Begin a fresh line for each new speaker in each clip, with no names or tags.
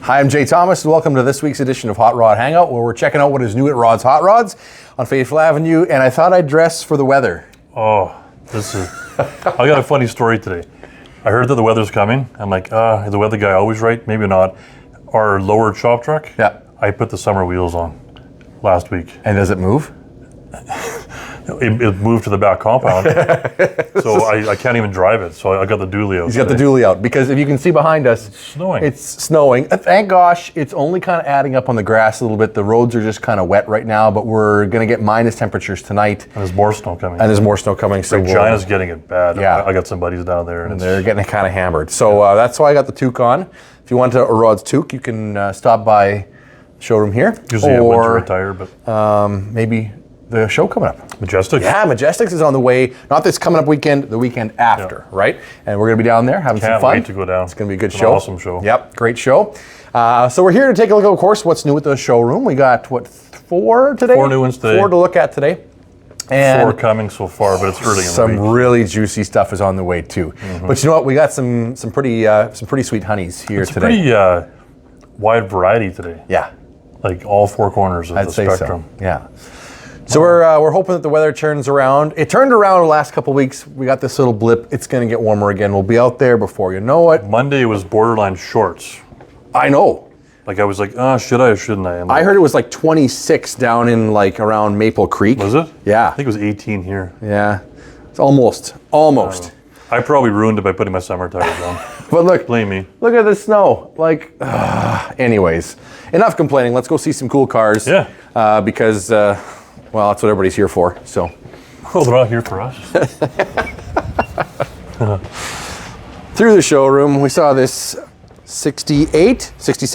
Hi, I'm Jay Thomas, and welcome to this week's edition of Hot Rod Hangout, where we're checking out what is new at Rod's Hot Rods on Faithful Avenue, and I thought I'd dress for the weather.
Oh, I got a funny story today. I heard that the weather's coming. I'm like, is the weather guy always right? Maybe not. Our lowered shop truck,
Yeah.
I put the summer wheels on last week.
And does it move?
It moved to the back compound, so I can't even drive it. So I got the dually out.
He's got the dually out, because if you can see behind us, it's snowing. Thank gosh, it's only kind of adding up on the grass a little bit. The roads are just kind of wet right now, but we're going to get minus temperatures tonight.
And there's more snow coming.
So
Regina's getting it bad.
Yeah.
I got some buddies down there.
And they're getting it kind of hammered. So that's why I got the toque on. If you want a Rod's toque, you can stop by the showroom here.
Usually a winter attire, but
maybe the show coming up.
Majestics?
Yeah, Majestics is on the way. Not this coming up weekend, the weekend after, right? And we're going to be down there having some fun.
Can't wait to go down.
It's going to be a good
It's
show.
An awesome show.
Yep, great show. So we're here to take a look at, of course, what's new at the showroom. We got, four today?
4 new ones today.
4 to look at today. And
4 coming so far, but it's early in the week.
Some really juicy stuff is on the way too. Mm-hmm. But you know what? We got some pretty sweet honeys here today.
It's a pretty wide variety today.
Yeah.
Like all 4 corners of the spectrum.
So. Yeah. So we're hoping that the weather turns around. It turned around the last couple of weeks. We got this little blip. It's going to get warmer again. We'll be out there before you know it.
Monday was borderline shorts.
I know.
Like I was like, should I or shouldn't I?
I heard it was like 26 down in like around Maple Creek.
Was it?
Yeah.
I think it was 18 here.
Yeah. It's almost.
I probably ruined it by putting my summer tires on.
But look.
Blame me.
Look at the snow. Like, anyways, enough complaining. Let's go see some cool cars.
Yeah.
Because, well, that's what everybody's here for, so.
Well, they're not here for us.
Through the showroom, we saw this 68 GT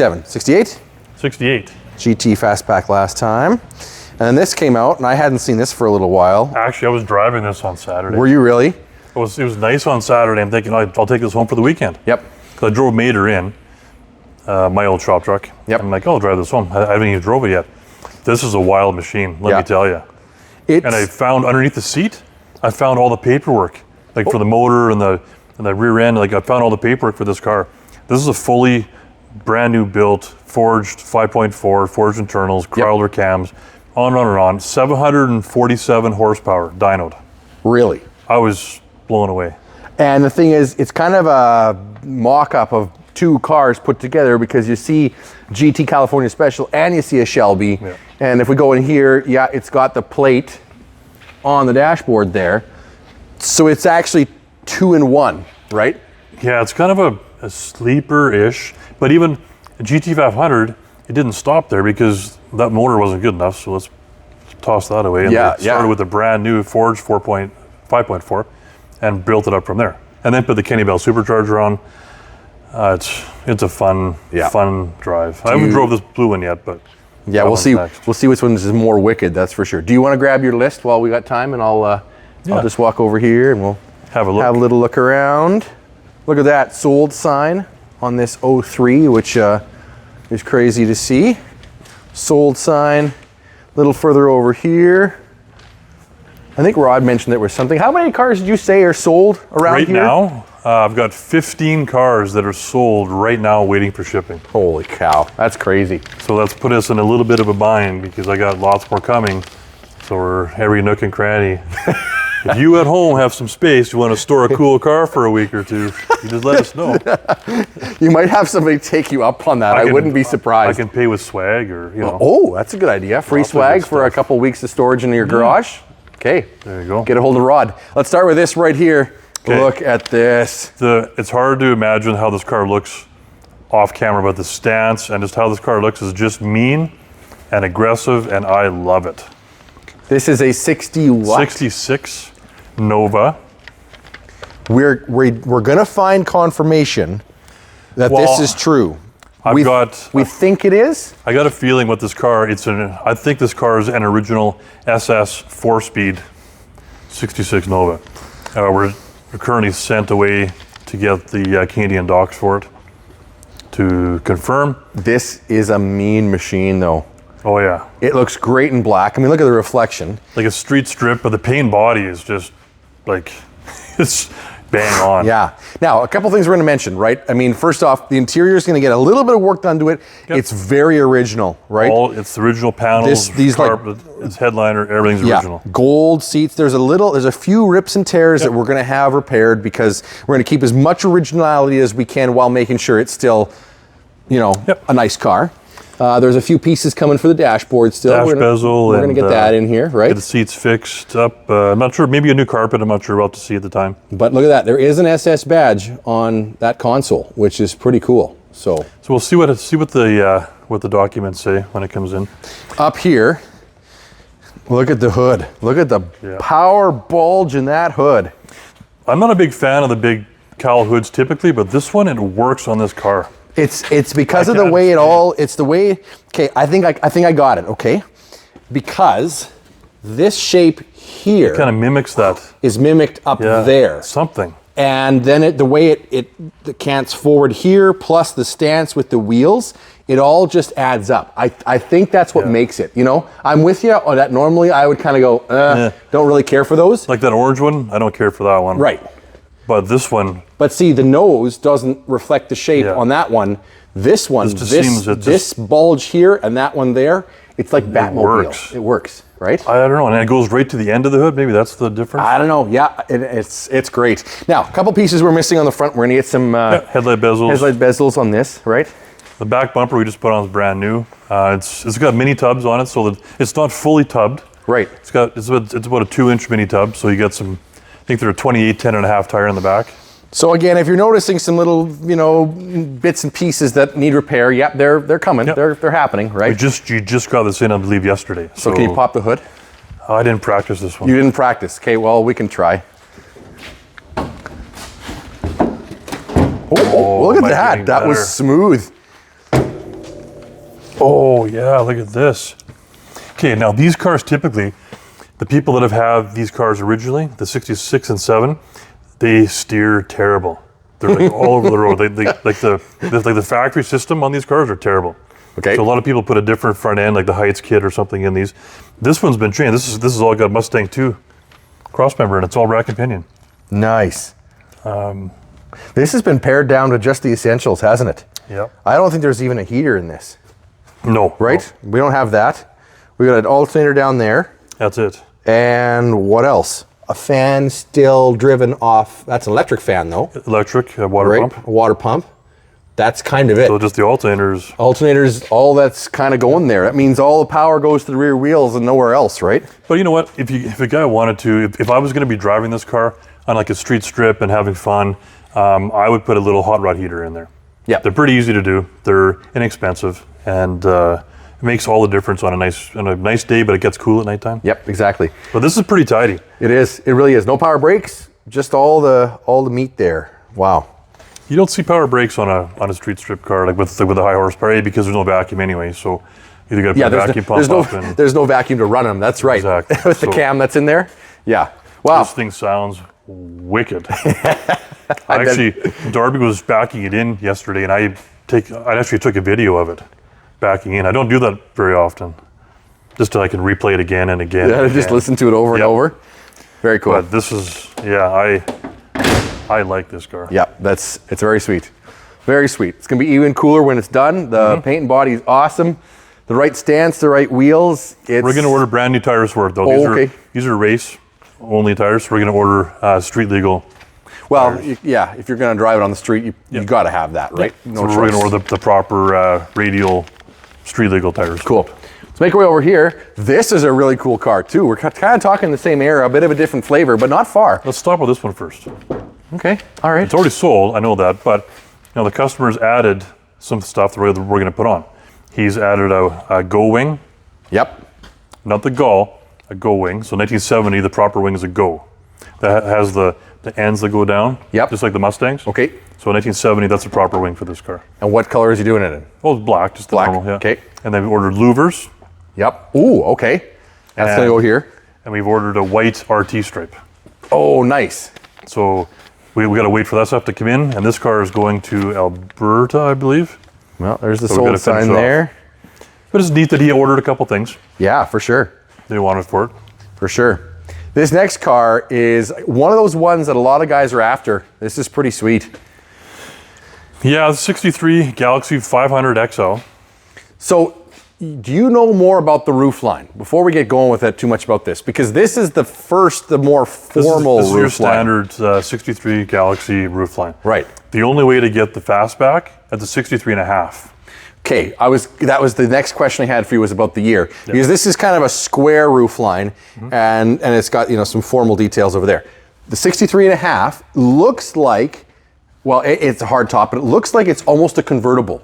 Fastback last time. And then this came out, and I hadn't seen this for a little while.
Actually, I was driving this on Saturday.
Were you really?
It was nice on Saturday. I'm thinking, I'll take this home for the weekend.
Yep.
Because I drove Mater in, my old shop truck.
Yep.
I'm like, I'll drive this home. I haven't even drove it yet. This is a wild machine, let me tell you. And I found underneath the seat, I found all the paperwork, like for the motor and the rear end. Like I found all the paperwork for this car. This is a fully brand new built, forged 5.4, forged internals, Crowler cams, on and on. 747 horsepower, dynoed.
Really?
I was blown away.
And the thing is, it's kind of a mock-up of 2 cars put together, because you see GT California Special and you see a Shelby. Yeah. And if we go in here, it's got the plate on the dashboard there. So it's actually 2 in 1, right?
Yeah, it's kind of a sleeper-ish, but even a GT500, it didn't stop there because that motor wasn't good enough, so let's toss that away. And they started with a brand new forged 5.4 and built it up from there. And then put the Kenny Bell supercharger on. It's a fun drive. I haven't drove this blue one yet, but
yeah, we'll see. We'll see which one is more wicked. That's for sure. Do you want to grab your list while we got time, and I'll just walk over here and we'll
have a
little look around. Look at that sold sign on this 03, which is crazy to see. Sold sign. A little further over here. I think Rod mentioned there was something. How many cars did you say are sold around here?
Right now, I've got 15 cars that are sold right now waiting for shipping.
Holy cow, that's crazy.
So that's put us in a little bit of a bind because I got lots more coming. So we're every nook and cranny. If you at home have some space, you want to store a cool car for a week or two, you just let us know.
You might have somebody take you up on that. I wouldn't be surprised.
I can pay with swag or, you know.
Oh, that's a good idea. Free swag for a couple weeks of storage in your garage. Okay.
There you go.
Get a hold of Rod. Let's start with this right here. Okay. Look at this.
It's hard to imagine how this car looks off camera, but the stance and just how this car looks is just mean and aggressive, and I love it.
This is a
66 Nova.
We're gonna find confirmation that this is true. We think it is.
I got a feeling with this car, I think this car is an original SS 4-speed 66 Nova. We're currently sent away to get the Canadian docs for it to confirm.
This is a mean machine though.
Oh yeah.
It looks great in black. I mean, look at the reflection.
Like a street strip, but the paint body is just like, bang on.
Yeah. Now, a couple things we're going to mention, right? I mean, first off, the interior is going to get a little bit of work done to it.
Yep.
It's very original, right?
It's the original panels,
these
carpet, it's headliner, everything's original.
Gold seats. There's a few rips and tears that we're going to have repaired because we're going to keep as much originality as we can while making sure it's still, a nice car. There's a few pieces coming for the dashboard still.
Bezel.
We're going to get that in here, right?
Get the seats fixed up. I'm not sure, maybe a new carpet. I'm not sure. We'll have to see at the time.
But look at that. There is an SS badge on that console, which is pretty cool. So
we'll see what the documents say when it comes in.
Up here, look at the hood. Look at the power bulge in that hood.
I'm not a big fan of the big cowl hoods typically, but this one, it works on this car.
It's because of the way it's the way, okay, I think I got it, okay? Because this shape here
kind of mimics that.
Is mimicked up there.
Something.
And then the way it cants forward here, plus the stance with the wheels, it all just adds up. I think that's what makes it, I'm with you on that. Normally I would kind of go, don't really care for those.
Like that orange one, I don't care for that one.
Right.
But this one.
But see, the nose doesn't reflect the shape on that one. This one, this bulge here and that one there, it's like Batmobile. It works, right?
I don't know, and it goes right to the end of the hood. Maybe that's the difference.
I don't know. Yeah, it's great. Now, a couple pieces we're missing on the front. We're gonna get some
headlight bezels.
Headlight bezels on this, right?
The back bumper we just put on is brand new. It's got mini tubs on it, so that it's not fully tubbed.
Right.
It's about a 2-inch mini tub, so you get some. I think they're a 28 10.5 tire in the back.
So again, if you're noticing some little, bits and pieces that need repair, they're coming. Yep. They're happening, right?
You just got this in, I believe, yesterday.
So can you pop the hood?
I didn't practice this one.
You didn't practice. Okay, well, we can try. Oh, look at that. That was smooth.
Oh, yeah, look at this. Okay, now these cars typically, the people that have these cars originally, the 66 and 7, they steer terrible. They're like all over the road. Like the factory system on these cars are terrible.
Okay.
So a lot of people put a different front end, like the Heights kit or something in these. This one's been trained. This is all got Mustang 2 cross member, and it's all rack and pinion.
Nice. This has been pared down to just the essentials, hasn't it?
Yeah.
I don't think there's even a heater in this.
No.
Right? No. We don't have that. We got an alternator down there.
That's it.
And what else? A fan still driven off. That's an electric fan, though.
Electric, water pump.
A water pump. That's kind of it.
So just the alternators.
Alternators, all that's kind of going there. That means all the power goes to the rear wheels and nowhere else, right?
But you know what? If a guy wanted to, if I was going to be driving this car on like a street strip and having fun, I would put a little hot rod heater in there.
Yeah.
They're pretty easy to do. They're inexpensive, and it makes all the difference on a nice day, but it gets cool at nighttime.
Yep, exactly.
But this is pretty tidy.
It is. It really is. No power brakes, just all the meat there. Wow.
You don't see power brakes on a street strip car like with a high horsepower, because there's no vacuum anyway. So you either got to put a vacuum pump up and
there's no vacuum to run them. That's right.
Exactly.
With the cam that's in there. Yeah. Wow.
This thing sounds wicked. Darby was backing it in yesterday, and I actually took a video of it backing in. I don't do that very often, just so I can replay it again and again.
Yeah, just listen to it over and over. Very cool.
But this is, I like this car.
Yeah, it's very sweet. Very sweet. It's gonna be even cooler when it's done. The paint and body is awesome. The right stance, the right wheels.
We're gonna order brand new tires for it though. These are race only tires. So we're gonna order street legal.
Well, yeah, if you're gonna drive it on the street, you gotta have that, right?
Yep. No choice. We're gonna order the proper radial street legal tires.
Cool. Let's make our way over here. This is a really cool car too. We're kind of talking the same era, a bit of a different flavor, but not far.
Let's start with this one first.
Okay, all right.
It's already sold, I know that, but the customer's added some stuff that we're gonna put on. He's added a Go wing. Yep. Not the Gull, a Go wing. So 1970, the proper wing is a Go. That has the ends that go down. Yep. Just like the Mustangs. Okay. So 1970, that's the proper wing for this car.
And what color is he doing it in?
Oh, it's black, just
black.
Normal, yeah.
Okay.
And then we ordered louvers.
Yep. Ooh, okay. That's gonna go here.
And we've ordered a white RT stripe.
Oh, nice.
So we got to wait for that stuff to come in, and this car is going to Alberta, I believe.
Well, there's the sold sign there.
But it's neat that he ordered a couple things.
Yeah, for sure.
They wanted for it.
For sure. This next car is one of those ones that a lot of guys are after. This is pretty sweet.
Yeah, the 63 Galaxie 500 XL.
So, do you know more about the roof line before we get going with it too much about this? Because this is the more formal
this is
roof line.
your standard 63 Galaxie roof line.
Right.
The only way to get the Fastback at the 63.5.
Okay, that was the next question I had for you was about the year. Yeah. Because this is kind of a square roof line, and it's got, you know, some formal details over there. The 63.5 looks like, well, it's a hard top, but it looks like it's almost a convertible.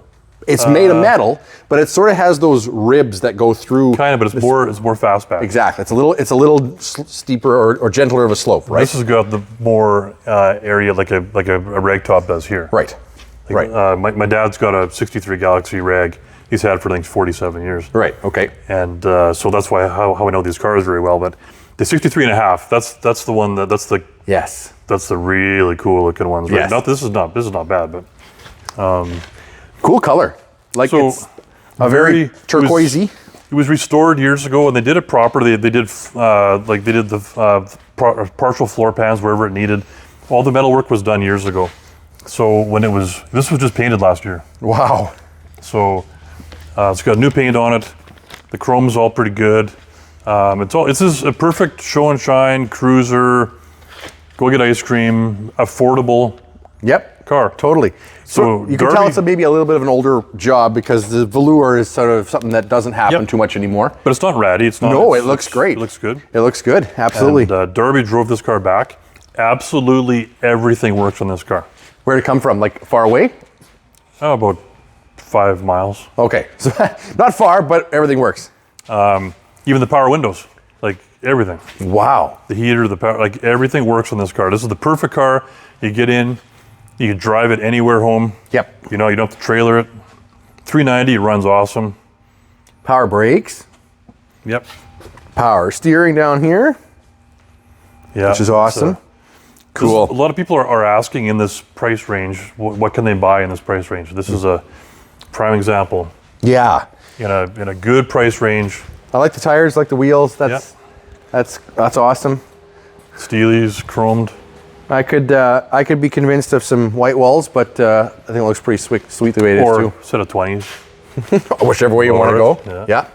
It's made of metal, but it sort of has those ribs that go through.
Kind of, but it's more Fastback.
Exactly. It's a little steeper or gentler of a slope, right?
This has got the more area like a rag top does here.
Right.
Like,
right.
My dad's got a 63 Galaxie rag. He's had for I think 47 years.
Right. Okay.
And so that's why how I know these cars very well. But the 63.5, that's the one that's the
yes.
That's the really cool looking ones. Right?
Yes.
This is not bad, but
cool color. Like so it's a very turquoisey.
It was restored years ago, and they did it proper. They did the partial floor pans wherever it needed. All the metal work was done years ago. So this was just painted last year.
Wow.
So it's got new paint on it. The chrome's it's pretty good. It's just a perfect show and shine cruiser. Go get ice cream. Affordable.
Yep.
Car.
Totally. So you can tell it's maybe a little bit of an older job because the velour is sort of something that doesn't happen too much anymore.
But it's not ratty. It's not.
No, it looks great.
It looks good.
It looks good. Absolutely.
And Darby drove this car back. Absolutely everything works on this car.
Where'd it come from? Like far away?
Oh, about 5 miles.
Okay, so not far, but everything works.
Even the power windows, like everything.
Wow.
The heater, the power, like everything works on this car. This is the perfect car. You get in, you can drive it anywhere home.
Yep.
You know, you don't have to trailer it. 390, it runs awesome.
Power brakes.
Yep.
Power steering down here.
Yeah.
Which is awesome. Cool.
A lot of people are asking in this price range, what can they buy in this price range? This is a prime example.
Yeah.
In a good price range.
I like the tires, like the wheels. That's awesome.
Steelies, chromed.
I could be convinced of some white walls, but I think it looks pretty sweet the way it is too.
Or set of 20s.
Whichever way you want to go. Yeah.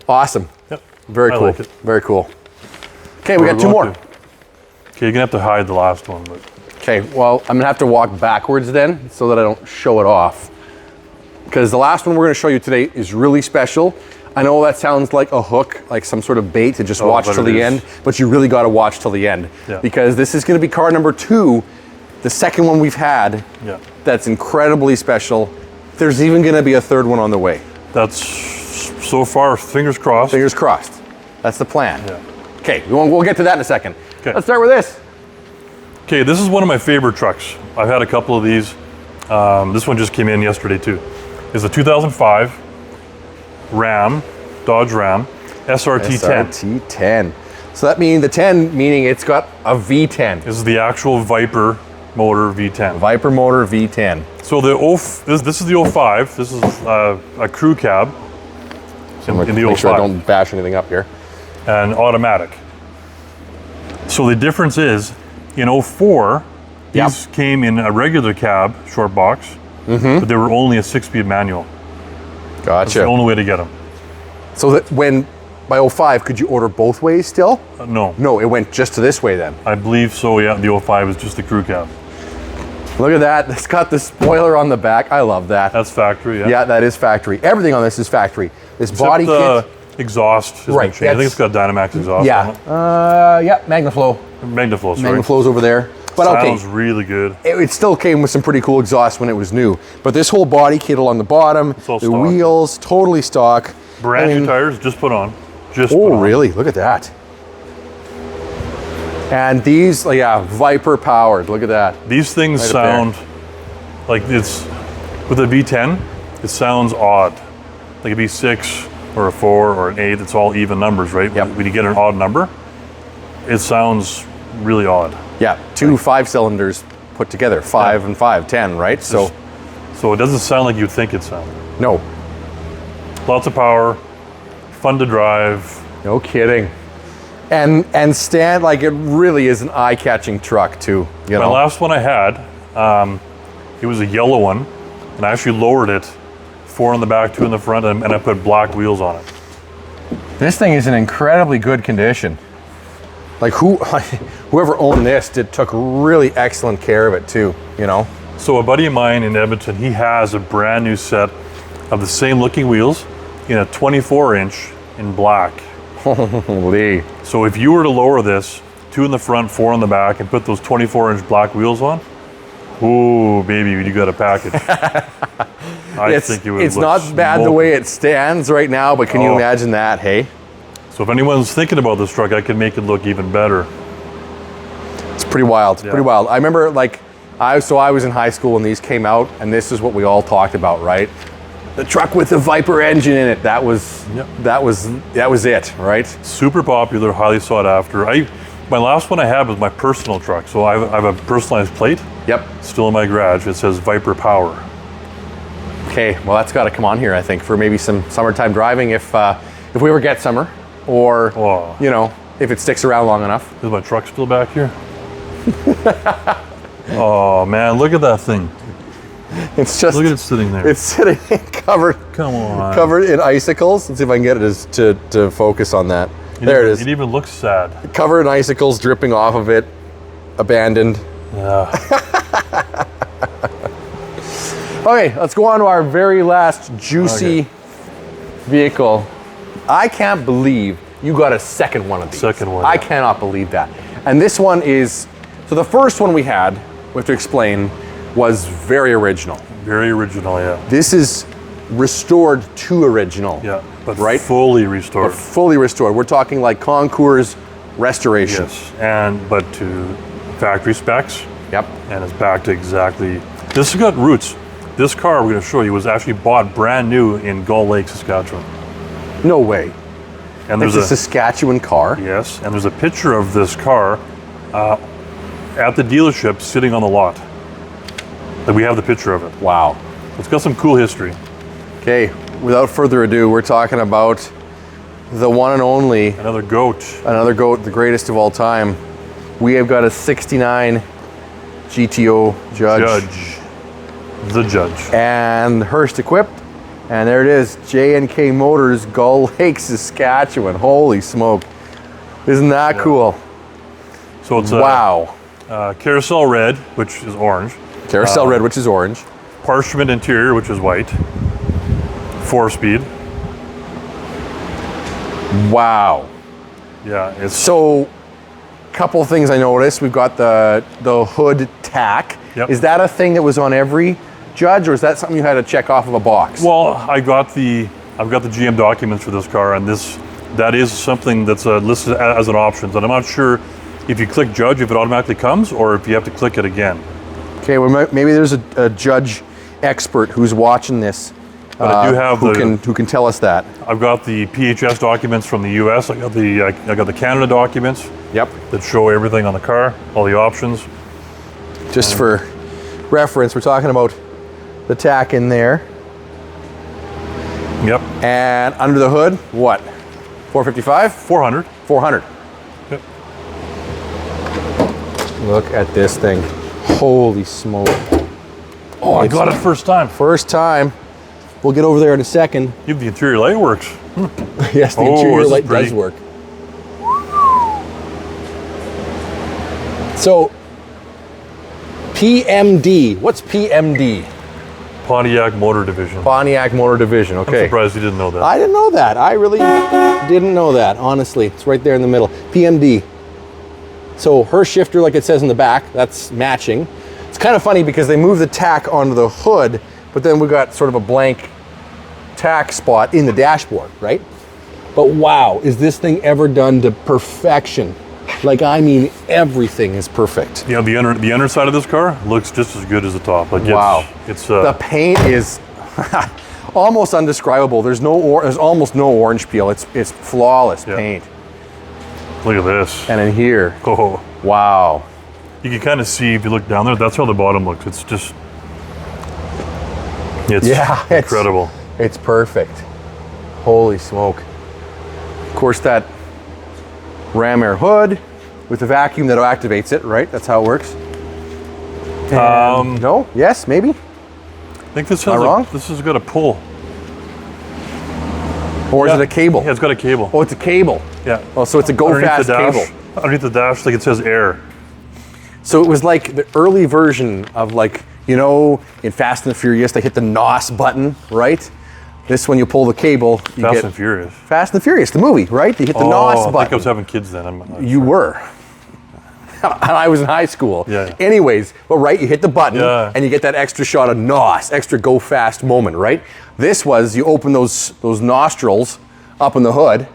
Awesome.
Yep.
Very cool.
I like it.
Very cool. Okay, we got two more.
Okay, you're gonna have to hide the last one. But.
Okay, well, I'm gonna have to walk backwards then so that I don't show it off. Because the last one we're gonna show you today is really special. I know that sounds like a hook, like some sort of bait to just watch till the end, but you really gotta watch till the end. Yeah. Because this is gonna be car number 2, the second one we've had, that's incredibly special. There's even gonna be a third one on the way.
That's, so far, fingers crossed.
Fingers crossed. That's the plan.
Yeah.
Okay, we'll get to that in a second.
Okay.
Let's start with this.
Okay, this is one of my favorite trucks. I've had a couple of these. This one just came in yesterday too. It's a 2005 Dodge Ram SRT-10.
SRT-10. So that means the 10 meaning it's got a V10.
This is the actual Viper motor V10.
Viper motor V10.
So this is the 05. This is a crew cab. In the 05.
Make sure I don't bash anything up here.
And automatic. So the difference is, in 04, these came in a regular cab, short box, but they were only a 6-speed manual.
Gotcha.
That's the only way to get them.
So that by 05, could you order both ways still?
No.
No, it went just to this way then?
I believe so, yeah. The 05 is just the crew cab.
Look at that. It's got the spoiler on the back. I love that.
That's factory, yeah.
Yeah, that is factory. Everything on this is factory. This
Except
body kit.
Exhaust has been changed. I think it's got Dynamax exhaust on it.
Yeah, Magnaflow.
Magnaflow, sorry.
Magnaflow's over there. But
sounds really good.
It still came with some pretty cool exhaust when it was new. But this whole body kit along the bottom, the
stock.
wheels, totally stock.
Brand new tires, just put on.
Really? Look at that. And these, Viper powered. Look at that.
These things sound like it's, with a V10, it sounds odd. Like a V6 or a 4 or an 8, it's all even numbers, right?
Yep.
When you get an odd number, it sounds really odd.
Yeah, 2 5-cylinders put together, 5 and 5, 10, right? So
it doesn't sound like you'd think it sounded.
No.
Lots of power, fun to drive.
No kidding. And stand, like, it really is an eye-catching truck too. You
My
know?
last one I had, it was a yellow one, and I actually lowered it, 4 in the back, 2 in the front, and I put black wheels on it.
This thing is in incredibly good condition. Like whoever owned this took really excellent care of it too, you know?
So a buddy of mine in Edmonton, he has a brand new set of the same looking wheels in a 24-inch in black.
Holy.
So if you were to lower this, 2 in the front, 4 in the back, and put those 24-inch black wheels on, ooh, baby, you got a package. I think it would
It's
look
not bad the
smoking.
way it stands right now, but can you imagine that, hey?
So if anyone's thinking about this truck, I can make it look even better.
It's pretty wild. It's pretty wild. I remember, like, I was in high school when these came out, and this is what we all talked about, right? The truck with the Viper engine in it. That was it, right?
Super popular, highly sought after. My last one I had was my personal truck. So I have a personalized plate.
Yep.
Still in my garage. It says Viper Power.
Okay, well, that's got to come on here, I think, for maybe some summertime driving if we ever get summer, or you know, if it sticks around long enough.
Is my truck still back here? Oh man, look at that thing.
It's just
Look at it sitting there.
It's sitting covered in icicles. Let's see if I can get it to focus on that. There it is.
It even looks sad.
Covered in icicles dripping off of it, abandoned.
Yeah.
Okay, let's go on to our very last juicy vehicle. I can't believe you got a second one of these.
Second one.
I cannot believe that. And this one is, so the first one we had, we have to explain, was very original.
Very original, yeah.
This is restored to original.
Yeah, but
right?
fully restored.
But fully restored. We're talking like concours restoration.
Yes, but to factory specs.
Yep.
And it's back to exactly, this has got roots. This car we're going to show you was actually bought brand new in Gull Lake, Saskatchewan.
No way.
And
It's a Saskatchewan car?
Yes, and there's a picture of this car at the dealership sitting on the lot. Like, we have the picture of it.
Wow.
It's got some cool history.
Okay, without further ado, we're talking about the one and only,
Another goat.
the greatest of all time. We have got a 69 GTO Judge.
The Judge.
And Hearst equipped. And there it is, J&K Motors, Gull Lake, Saskatchewan. Holy smoke. Isn't that cool?
So it's
wow.
Carousel red, which is orange.
Carousel red, which is orange.
Parchment interior, which is white. 4-speed.
Wow.
Yeah, it's
So, couple things I noticed. We've got the hood tack.
Yep.
Is that a thing that was on every Judge, or is that something you had to check off of a box?
well. I've got the GM documents for this car, and that is something that's listed as an option. And I'm not sure if you click Judge if it automatically comes, or if you have to click it again.
Okay, well, maybe there's a Judge expert who's watching this.
But I do have
who can tell us that.
I've got the PHS documents from the U.S. I got the Canada documents.
Yep.
That show everything on the car, all the options.
Just for reference, we're talking about the tack in there.
Yep.
And under the hood, what? 455?
400.
400.
Yep.
Look at this thing. Holy smoke.
Oh, I got it first time.
First time. We'll get over there in a second.
Even the interior light works.
Yes, the interior light does work. So, PMD. What's PMD?
Pontiac Motor Division.
Pontiac Motor Division, okay.
I'm surprised you didn't know that.
I didn't know that. I really didn't know that, honestly. It's right there in the middle. PMD. So her shifter, like it says in the back, that's matching. It's kind of funny because they move the tack onto the hood, but then we got sort of a blank tack spot in the dashboard, right? But wow, is this thing ever done to perfection? Like, I mean, everything is perfect.
Yeah, the underside of this car looks just as good as the top. Like,
wow.
It's
the paint is almost undescribable. There's almost no orange peel. It's flawless paint.
Look at this.
And in here,
oh
wow.
You can kind of see if you look down there. That's how the bottom looks. It's just, it's incredible.
It's perfect. Holy smoke. Of course, that ram air hood with a vacuum that activates it, right? That's how it works. And no? Yes? Maybe?
I think this
Am I wrong?
This has got a pull.
Or is it a cable?
Yeah, it's got a cable.
Oh, it's a cable.
Yeah.
Oh, so it's a go
Underneath
fast
the dash,
cable.
Underneath the dash, like it says air.
So it was like the early version of, like, you know, in Fast and the Furious, they hit the NOS button, right? This, when you pull the cable, you
Fast
get
and Furious.
Fast and the Furious, the movie, right? You hit the NOS
I think
button.
I was having kids then. I'm not
You
sure.
were. And I was in high school.
Yeah.
Anyways, but right, you hit the button
Yeah.
and you get that extra shot of NOS, extra go fast moment, right? This was, you open those nostrils up in the hood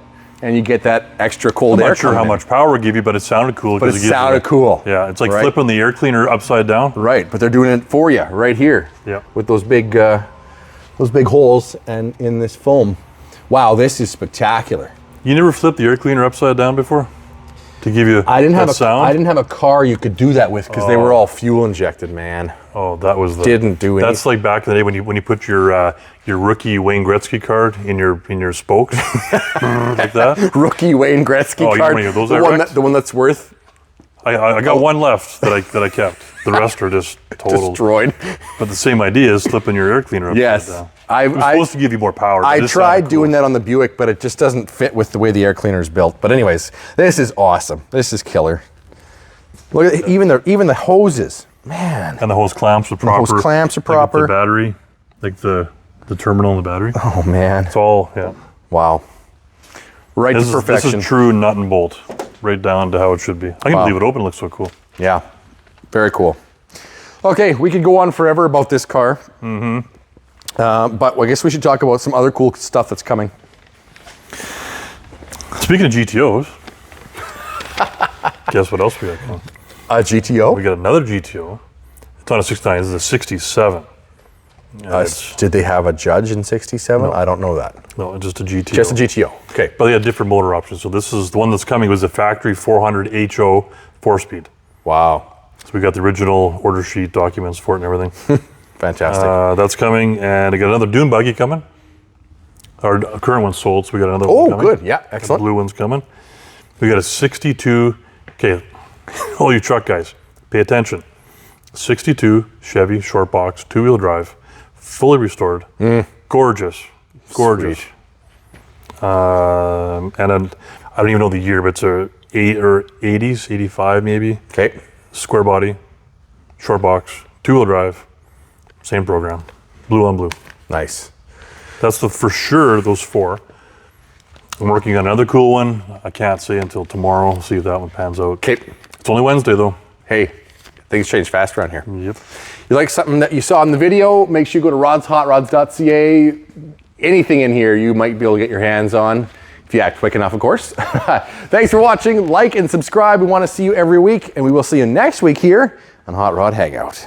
and you get that extra cold
I'm
air.
not sure how
coming in.
much power it gave you, but it sounded cool.
But it
gives you
sounded
the-
cool.
Yeah, it's like
Right.
flipping the air cleaner upside down.
Right, but they're doing it for you right here.
Yeah.
With those big holes and in this foam. Wow, this is spectacular.
You never flipped the air cleaner upside down before? To give you
I didn't
that
have a
sound?
I didn't have a car you could do that with because they were all fuel injected, man.
Oh, that was the...
Didn't do anything.
That's like back in the day when you put your rookie Wayne Gretzky card in your spokes. Like that.
Rookie Wayne Gretzky
Oh, you
card.
want to get those
the,
I
one
wrecked?
the one that's worth
I got one left that I kept. The rest are just total.
destroyed.
But the same idea is flipping your air cleaner upside
Yes.
down.
I
It was supposed to give you more power.
I tried doing that on the Buick, but it just doesn't fit with the way the air cleaner is built. But anyways, this is awesome. This is killer. Look at even the hoses, man.
And the hose clamps are proper.
hose clamps are
Like
proper.
with the battery, like the terminal in the battery.
Oh man,
It's all, yeah.
wow. Right
This
to
is, this
perfection.
is true nut and bolt, right down to how it should be. I can
Wow.
leave it open, it looks so cool.
Yeah, very cool. Okay, we could go on forever about this car. Mm-hmm. But I guess we should talk about some other cool stuff that's coming.
Speaking of GTOs, guess what else we got coming?
A GTO?
We got another GTO. It's not a 69, this is a 67.
Did they have a Judge in 67? I don't know that.
No, just a GTO.
Just a GTO. Okay.
But they had different motor options. So this is the one that's coming was the factory 400 HO 4-speed.
Wow.
So we got the original order sheet documents for it and everything.
Fantastic.
That's coming, and I got another dune buggy coming. Our current one's sold, so we got another one
Oh,
coming.
good. Yeah,
The
excellent.
blue one's coming. We got a 62, okay, all you truck guys, pay attention. 62 Chevy short box, 2-wheel drive, fully restored, gorgeous, gorgeous.
Sweet.
And then, I don't even know the year, but it's a 80s, 85 maybe.
Okay.
Square body, short box, 2-wheel drive, same program, blue on blue.
Nice.
That's for sure those four. I'm working on another cool one. I can't say until tomorrow. See if that one pans out.
Okay.
It's only Wednesday though.
Hey, things change fast around here.
Yep.
You like something that you saw in the video, make sure you go to rodshotorods.ca. Anything in here you might be able to get your hands on, if you act quick enough, of course. Thanks for watching. Like and subscribe. We want to see you every week, and we will see you next week here on Hot Rod Hangout.